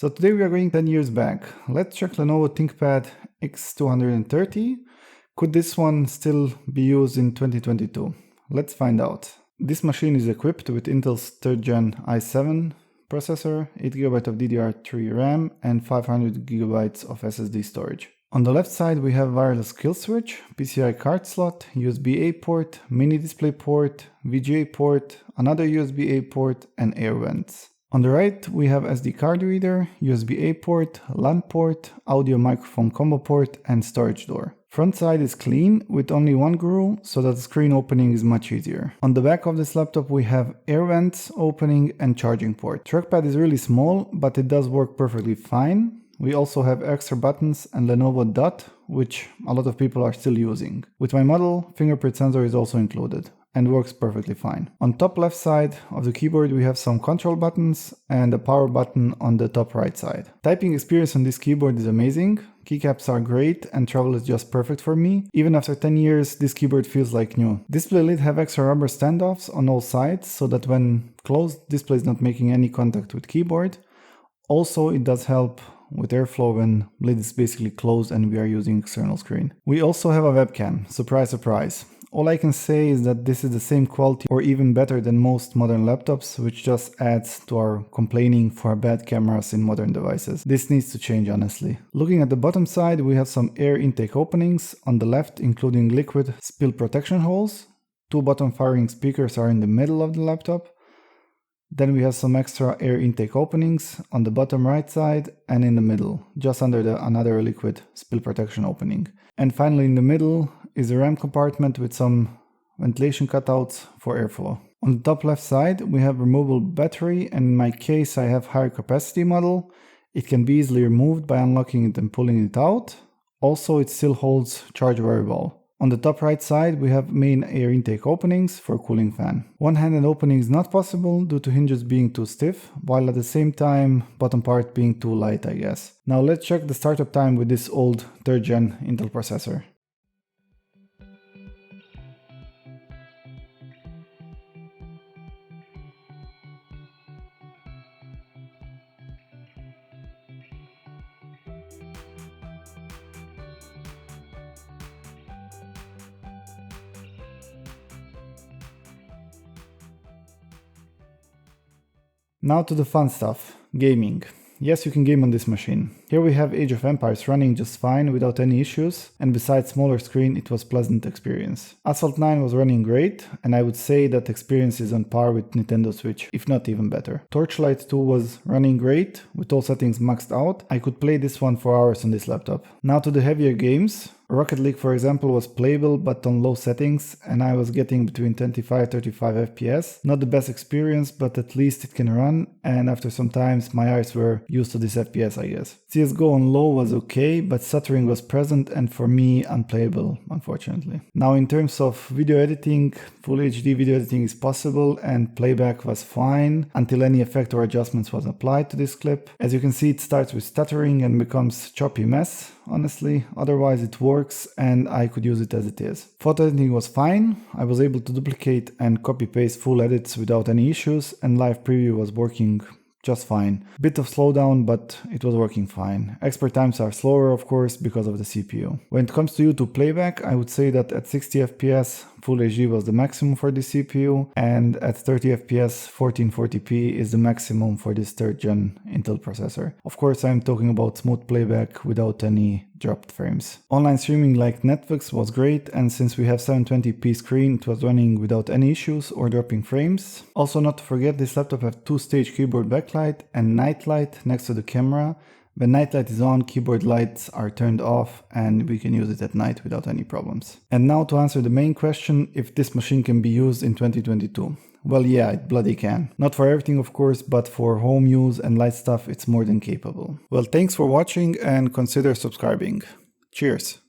So today we are going 10 years back. Let's check Lenovo ThinkPad x230. Could this one still be used in 2022? Let's find out. This machine is equipped with Intel's 3rd Gen i7 processor, 8GB of DDR3 RAM and 500GB of SSD storage. On the left side we have wireless kill switch, PCI card slot, USB-A port, mini display port, VGA port, another USB-A port and air vents. On the right we have SD card reader, USB-A port, LAN port, audio microphone combo port and storage door. Front side is clean with only one groove so that the screen opening is much easier. On the back of this laptop we have air vents, opening and charging port. Trackpad is really small but it does work perfectly fine. We also have extra buttons and Lenovo Dot, which a lot of people are still using. With my model, fingerprint sensor is also included and works perfectly fine. On top left side of the keyboard we have some control buttons and a power button on the top right side. Typing experience on this keyboard is amazing. Keycaps are great and travel is just perfect for me. Even after 10 years this keyboard feels like new. Display lid have extra rubber standoffs on all sides so that when closed, display is not making any contact with keyboard. Also it does help with airflow when lid is basically closed and we are using external screen. We also have a webcam, surprise surprise. All I can say is that this is the same quality or even better than most modern laptops, which just adds to our complaining for bad cameras in modern devices. This needs to change honestly. Looking at the bottom side we have some air intake openings on the left including liquid spill protection holes. 2 bottom firing speakers are in the middle of the laptop. Then we have some extra air intake openings on the bottom right side and in the middle, just under another liquid spill protection opening. And finally in the middle is a RAM compartment with some ventilation cutouts for airflow. On the top left side we have removable battery and in my case I have higher capacity model. It can be easily removed by unlocking it and pulling it out. Also it still holds charge very well. On the top right side we have main air intake openings for cooling fan. One-handed opening is not possible due to hinges being too stiff, while at the same time bottom part being too light I guess. Now let's check the startup time with this old 3rd Gen Intel processor. Now to the fun stuff, gaming. Yes, you can game on this machine. Here we have Age of Empires running just fine without any issues, and besides smaller screen it was pleasant experience. Asphalt 9 was running great, and I would say that experience is on par with Nintendo Switch, if not even better. Torchlight 2 was running great, with all settings maxed out. I could play this one for hours on this laptop. Now to the heavier games. Rocket League for example was playable but on low settings and I was getting between 25-35 FPS. Not the best experience but at least it can run and after some times my eyes were used to this FPS I guess. CSGO on low was okay but stuttering was present and for me unplayable unfortunately. Now in terms of video editing, full HD video editing is possible and playback was fine until any effect or adjustments was applied to this clip. As you can see it starts with stuttering and becomes choppy mess honestly, otherwise it works and I could use it as it is. Photo editing was fine, I was able to duplicate and copy paste full edits without any issues and live preview was working just fine. Bit of slowdown but it was working fine. Export times are slower of course because of the CPU. When it comes to YouTube playback I would say that at 60 FPS Full HD was the maximum for the CPU and at 30 FPS 1440p is the maximum for this 3rd Gen Intel processor. Of course I'm talking about smooth playback without any dropped frames. Online streaming like Netflix was great and since we have 720p screen it was running without any issues or dropping frames. Also not to forget this laptop has 2-stage keyboard backlight and night light next to the camera. When night light is on, keyboard lights are turned off and we can use it at night without any problems. And now to answer the main question, if this machine can be used in 2022. Well yeah, it bloody can. Not for everything of course, but for home use and light stuff it's more than capable. Well thanks for watching and consider subscribing. Cheers!